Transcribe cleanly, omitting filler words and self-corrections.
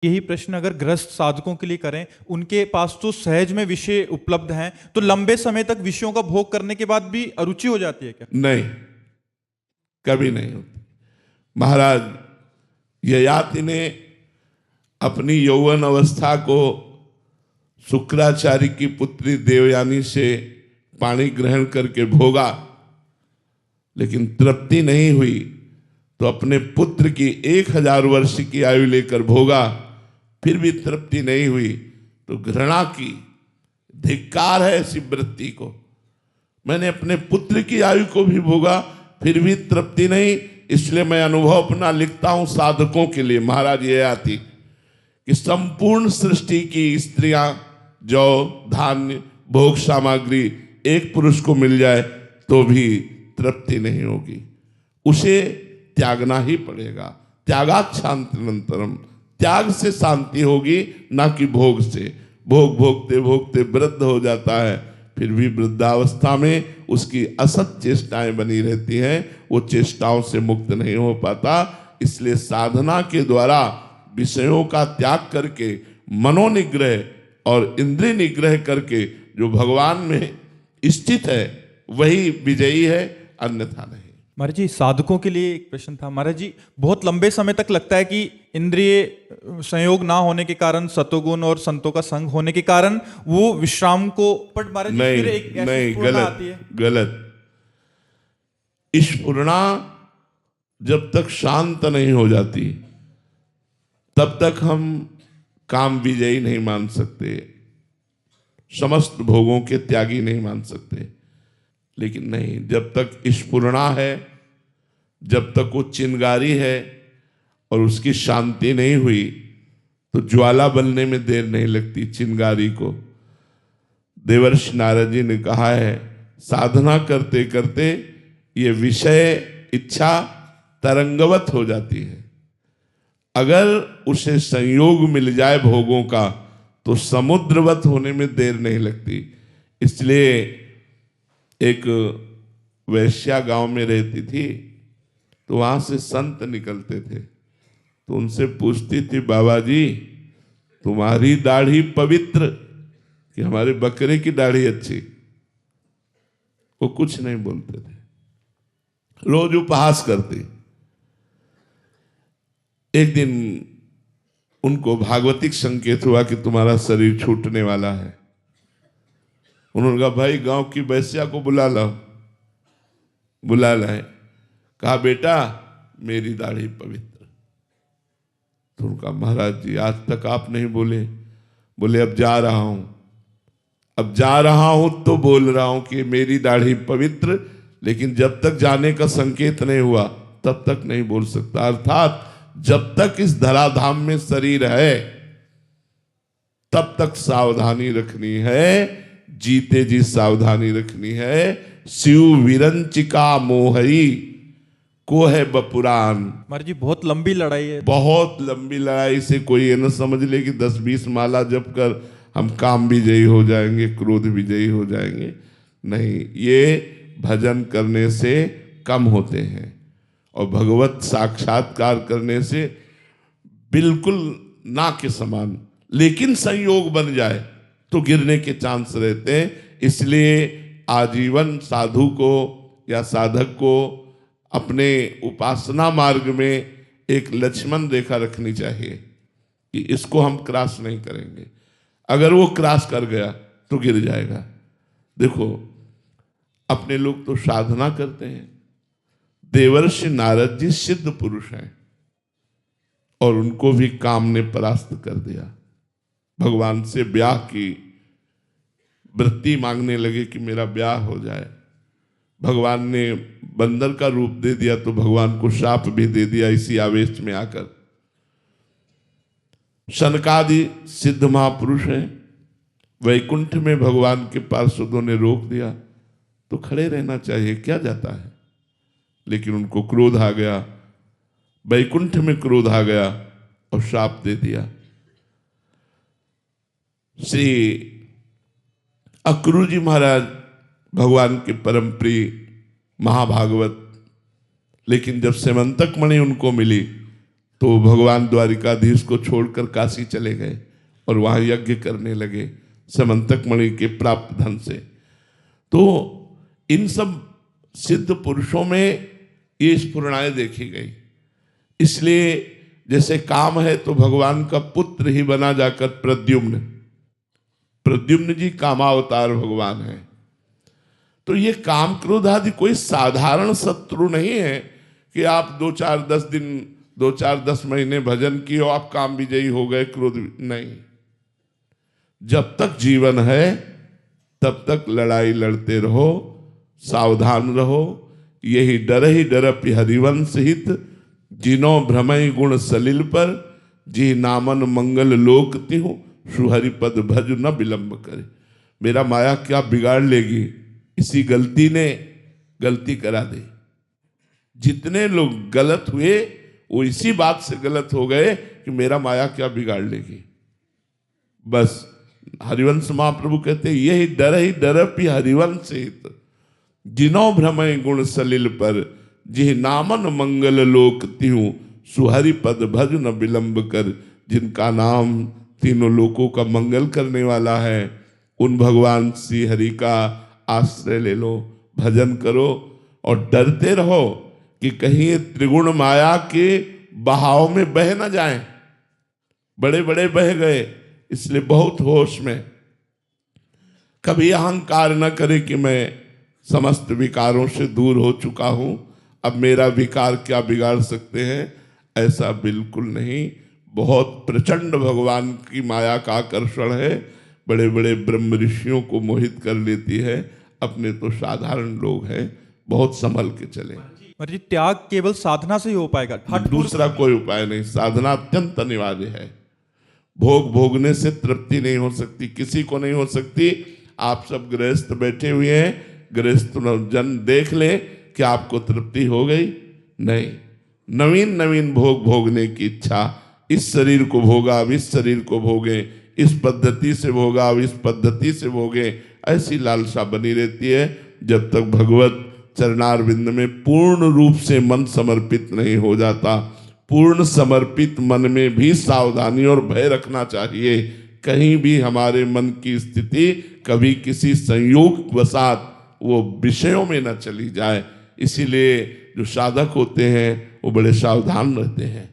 यही प्रश्न अगर गृहस्थ साधकों के लिए करें, उनके पास तो सहज में विषय उपलब्ध हैं, तो लंबे समय तक विषयों का भोग करने के बाद भी अरुचि हो जाती है क्या? नहीं, कभी नहीं होती। महाराज ययाति ने अपनी यौवन अवस्था को शुक्राचार्य की पुत्री देवयानी से पानी ग्रहण करके भोगा, लेकिन तृप्ति नहीं हुई तो अपने पुत्र की 1000 वर्ष की आयु लेकर भोगा, फिर भी तृप्ति नहीं हुई तो घृणा की। धिक्कार है ऐसी वृत्ति को। मैंने अपने पुत्र की आयु को भी भोगा, फिर भी तृप्ति नहीं, इसलिए मैं अनुभव अपना लिखता हूं साधकों के लिए। महाराज ये आती कि संपूर्ण सृष्टि की स्त्रियां, जौ, धान्य, भोग सामग्री एक पुरुष को मिल जाए तो भी तृप्ति नहीं होगी, उसे त्यागना ही पड़ेगा। त्यागात् शांतिरंतरम, त्याग से शांति होगी, ना कि भोग से। भोग भोगते भोगते वृद्ध हो जाता है, फिर भी वृद्धावस्था में उसकी असत चेष्टाएं बनी रहती हैं, वो चेष्टाओं से मुक्त नहीं हो पाता। इसलिए साधना के द्वारा विषयों का त्याग करके मनोनिग्रह और इंद्रिय निग्रह करके जो भगवान में स्थित है वही विजयी है, अन्यथा नहीं। महाराज जी, साधकों के लिए एक प्रश्न था। महाराज जी, बहुत लंबे समय तक लगता है कि इंद्रिय संयोग ना होने के कारण, सतोगुण और संतों का संग होने के कारण वो विश्राम को, पर महाराज जी फिर एक नहीं, स्फुरणा आती है। गलत। स्फुरणा जब तक शांत नहीं हो जाती तब तक हम काम विजयी नहीं मान सकते, समस्त भोगों के त्यागी नहीं मान सकते। लेकिन नहीं, जब तक स्फुरणा है, जब तक वो चिंगारी है और उसकी शांति नहीं हुई तो ज्वाला बनने में देर नहीं लगती चिंगारी को। देवर्षि नारद जी ने कहा है, साधना करते करते ये विषय इच्छा तरंगवत हो जाती है। अगर उसे संयोग मिल जाए भोगों का तो समुद्रवत होने में देर नहीं लगती। इसलिए एक वैश्या गांव में रहती थी, तो वहां से संत निकलते थे, तो उनसे पूछती थी, बाबा जी तुम्हारी दाढ़ी पवित्र कि हमारे बकरे की दाढ़ी अच्छी? वो कुछ नहीं बोलते थे, रोज उपहास करती। एक दिन उनको भागवतिक संकेत हुआ कि तुम्हारा शरीर छूटने वाला है। उन्होंने कहा, भाई गांव की वैश्या को बुला लाओ। बुला लाए, कहा, बेटा मेरी दाढ़ी पवित्र। तो उनका, महाराज जी आज तक आप नहीं बोले। बोले, अब जा रहा हूं, अब जा रहा हूं तो बोल रहा हूं कि मेरी दाढ़ी पवित्र, लेकिन जब तक जाने का संकेत नहीं हुआ तब तक नहीं बोल सकता। अर्थात जब तक इस धराधाम में शरीर है तब तक सावधानी रखनी है, जीते जी सावधानी रखनी है। शिव विरंचिका मोहई को है बपुरान। महाराज जी, बहुत लंबी लड़ाई है। बहुत लंबी लड़ाई से कोई ये न समझ ले कि 10-20 माला जप कर हम काम विजयी हो जाएंगे, क्रोध विजयी हो जाएंगे। नहीं, ये भजन करने से कम होते हैं और भगवत साक्षात्कार करने से बिल्कुल ना के समान। लेकिन संयोग बन जाए तो गिरने के चांस रहते हैं। इसलिए आजीवन साधु को या साधक को अपने उपासना मार्ग में एक लक्ष्मण रेखा रखनी चाहिए कि इसको हम क्रॉस नहीं करेंगे। अगर वो क्रॉस कर गया तो गिर जाएगा। देखो, अपने लोग तो साधना करते हैं। देवर्षि नारद जी सिद्ध पुरुष हैं और उनको भी काम ने परास्त कर दिया। भगवान से ब्याह की वृत्ति मांगने लगे कि मेरा ब्याह हो जाए। भगवान ने बंदर का रूप दे दिया तो भगवान को शाप भी दे दिया इसी आवेश में आकर। शनकादि सिद्ध महापुरुष हैं, वैकुंठ में भगवान के पार्षदों ने रोक दिया तो खड़े रहना चाहिए, क्या जाता है। लेकिन उनको क्रोध आ गया, वैकुंठ में क्रोध आ गया और शाप दे दिया। श्री अक्रूर जी महाराज भगवान के परम प्रिय महाभागवत, लेकिन जब सेमंतक मणि उनको मिली तो भगवान द्वारिकाधीश को छोड़कर काशी चले गए और वहां यज्ञ करने लगे समंतक मणि के प्राप्त धन से। तो इन सब सिद्ध पुरुषों में ये स्फुरणाएं देखी गई। इसलिए जैसे काम है तो भगवान का पुत्र ही बना जाकर प्रद्युम्न, प्रद्युम्न जी कामावतार भगवान है। तो ये काम क्रोध आदि कोई साधारण शत्रु नहीं है कि आप 2-4-10 दिन 2-4-10 महीने भजन किए हो आप काम विजयी हो गए, क्रोध नहीं। जब तक जीवन है तब तक लड़ाई लड़ते रहो, सावधान रहो। यही डर ही डरपि हरिवंश हित, जिनो भ्रमय गुण सलिल पर, जी नामन मंगल लोक तिहु, सुहरिपद भज न विलंब करे। मेरा माया क्या बिगाड़ लेगी, इसी गलती ने गलती करा दी। जितने लोग गलत हुए वो इसी बात से गलत हो गए कि मेरा माया क्या बिगाड़ लेगी। बस हरिवंश महाप्रभु कहते यही डर ही डरपि हरिवंश हित, जिनो भ्रमय गुण सलिल पर, जिह नामन मंगल लोक तिहु, सुहरिपद भज न विलंब कर। जिनका नाम तीनों लोकों का मंगल करने वाला है उन भगवान श्री हरि का आश्रय ले लो, भजन करो और डरते रहो कि कहीं त्रिगुण माया के बहाव में बह न जाएं। बड़े बड़े बह गए, इसलिए बहुत होश में। कभी अहंकार न करे कि मैं समस्त विकारों से दूर हो चुका हूं, अब मेरा विकार क्या बिगाड़ सकते हैं, ऐसा बिल्कुल नहीं। बहुत प्रचंड भगवान की माया का आकर्षण है, बड़े बड़े ब्रह्म ऋषियों को मोहित कर लेती है। अपने तो साधारण लोग हैं, बहुत संभल के चले। और ये त्याग केवल साधना से ही हो पाएगा, दूसरा कोई उपाय नहीं। साधना अत्यंत अनिवार्य है। भोग भोगने से तृप्ति नहीं हो सकती, किसी को नहीं हो सकती। आप सब गृहस्थ बैठे हुए हैं, गृहस्थ जन देख ले कि आपको तृप्ति हो गई? नहीं। नवीन नवीन भोग भोगने की इच्छा, इस शरीर को भोगा अब इस शरीर को भोगे, इस पद्धति से भोगा अब इस पद्धति से भोगे, ऐसी लालसा बनी रहती है जब तक भगवत चरणारविंद में पूर्ण रूप से मन समर्पित नहीं हो जाता। पूर्ण समर्पित मन में भी सावधानी और भय रखना चाहिए, कहीं भी हमारे मन की स्थिति कभी किसी संयोग वसात वो विषयों में न चली जाए। इसीलिए जो साधक होते हैं वो बड़े सावधान रहते हैं।